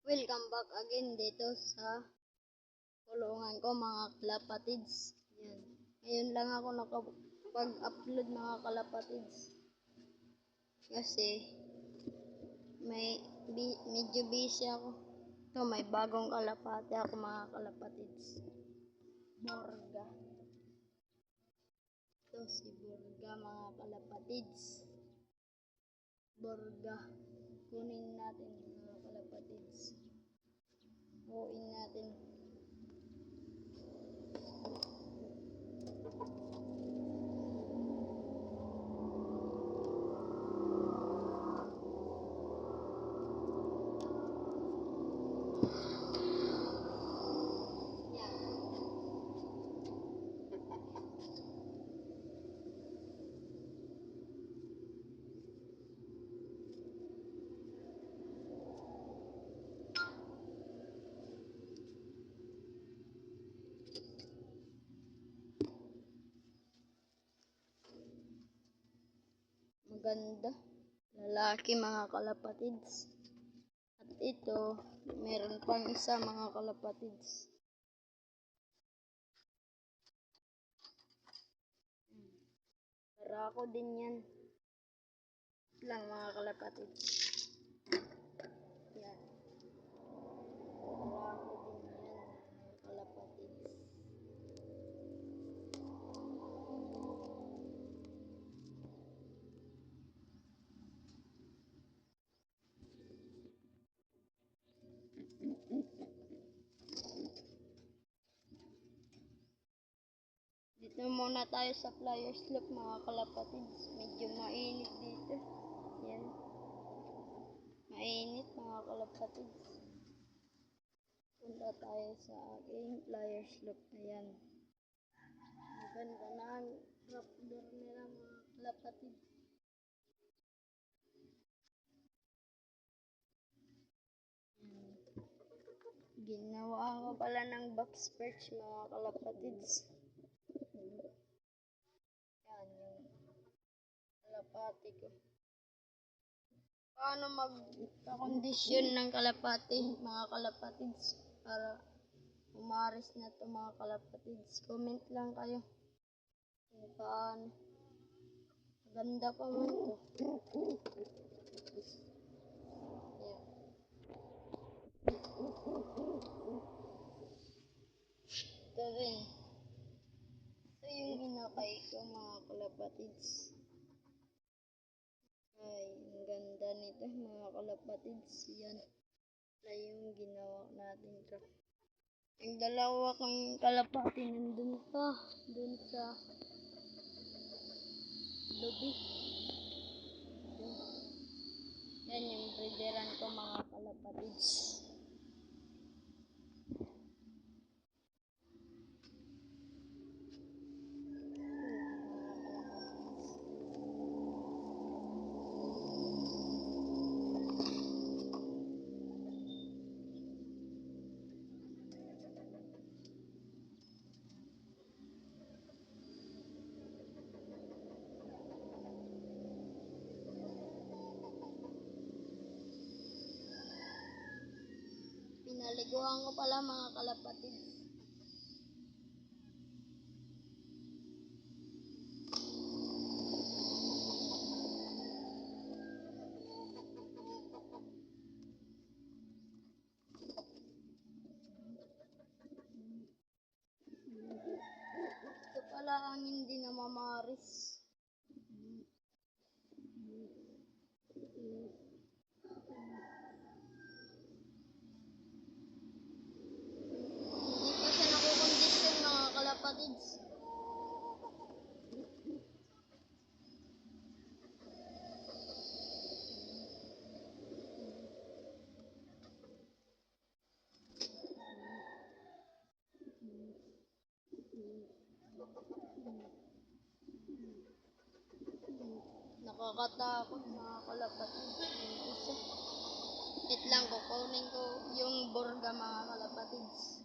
Welcome back again dito sa kulungan ko mga kalapatids. Yan. Ngayon lang ako nakapag-upload mga kalapatids. Kasi medyo busy ako. Ito may bagong kalapati ako mga kalapatids. Borga. Ito si Borga mga kalapatids. Borga. Kunin natin mga kalapatids. Buuin natin. Maganda. Lalaki mga kalapatids. At ito, meron pang isa mga kalapatids. Para ako din yan. Lang mga kalapatids. Yan. Para ako din yan mga kalapatids. Dito muna tayo sa Flyers Loop mga kalapatids. Medyo mainit dito. Yan. Mainit mga kalapatids. Punta tayo sa aking Flyers Loop. Ayan. Maganda na ang trapdoor nila mga kalapatids. Ginawa ko pala ng box perch mga kalapatids. Yan yung kalapati ko. Paano magkakondisyon ng kalapati mga kalapatids para umaris na to mga kalapatids? Comment lang kayo kung paano. Maganda pa man to. Yan. Ito rin. Ito yung hinakay ko mga kalapatids. Ay, ang ganda nito mga kalapatids. Yan. Na yung ginawa natin trap. Yung dalawa kong kalapati nandun pa. Dun sa lobby. Yan yung breederan ko mga kalapatids. Pinaliguan ko pala mga kalapatids. Ito pala ang hindi namamaris. Hindi pa siya nakukondisyon mga kalapatids. Nakakatakot mga kalapatids. Yung isa. Wait lang, kukunin ko yung Borga mga kalapatids.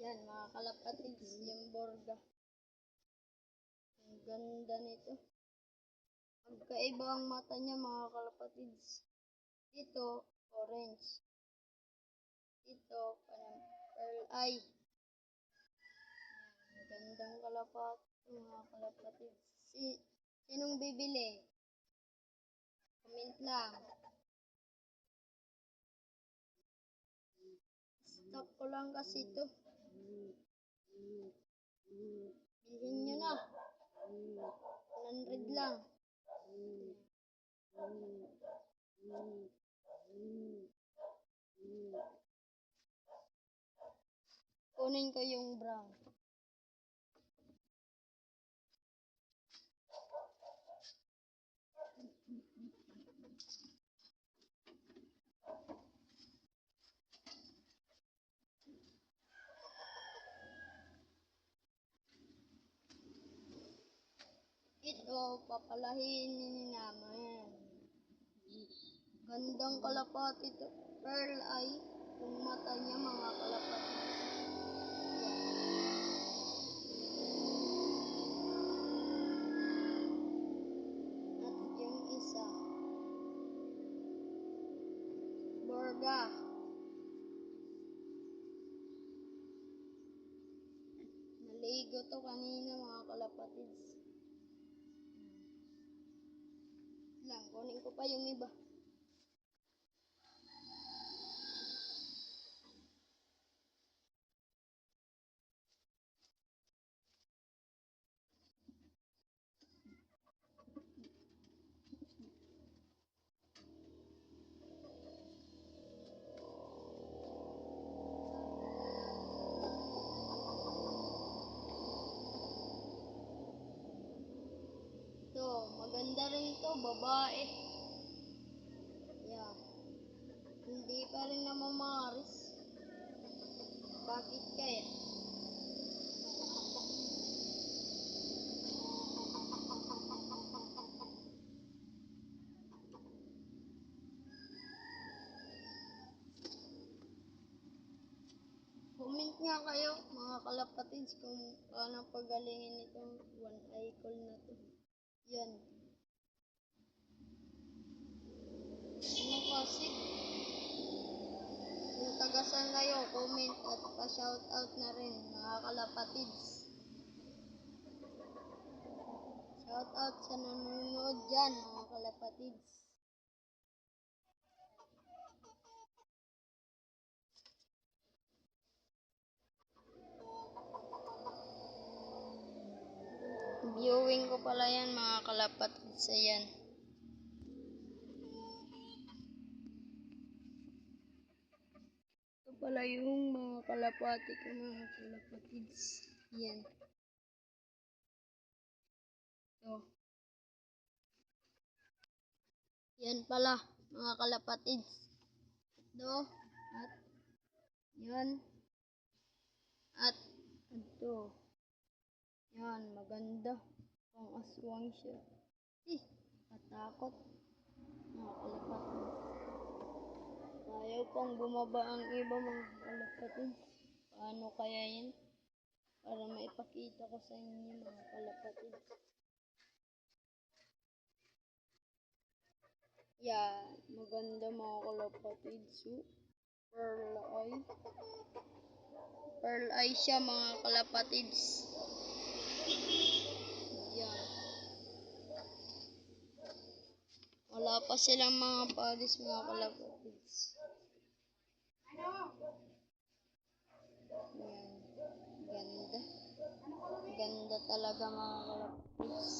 Yan mga kalapatids, yung Borga. Ang ganda nito. Magkaiba ang mata niya mga kalapatids. Ito, orange. Ito, parang pearl eye. Ang gandang mga kalapatids. Sinong bibili? Comment lang. Stock ko lang kasi ito. Bilhin nyo na. 100 lang. Kunin ko yung brown. Ito, papalahin namin. Gandang kalapati ito. Pearl eye. Yung mata niya mga kalapati. At yung isa. Borga. Naligo to kanina mga kalapatids. Lang, kunin ko pa yung iba. Ito, maganda rin to, babae. Yeah. Hindi pa rin namamaris. Bakit kaya? Comment nga kayo mga kalapatids kung paano pagalingin itong one eye call na to. Yan. Ano kasi? Kung tagasan kayo, comment at pa-shoutout na rin mga kalapatids. Shoutout sa nanonood dyan mga kalapatids. Viewing ko pala yan mga kalapatids. Ayan. Ito pala yung mga kalapati ko mga kalapatids. Yan. Ito. Yan pala mga kalapatids. Ito. At yan. At ito. Yan. Maganda. Pang aswang siya. Katakot. Mga kalapatids. Ayaw pang bumaba ang iba mga kalapatids. Paano kaya yan? Para maipakita ko sa inyo mga kalapatids. Yan. Maganda mga kalapatids. Pearl eye. Pearl eye siya mga kalapatids. Yan. Wala pa silang mga palis mga kalapatids. Yan. Ganda. Ganda talaga mga kalapatids.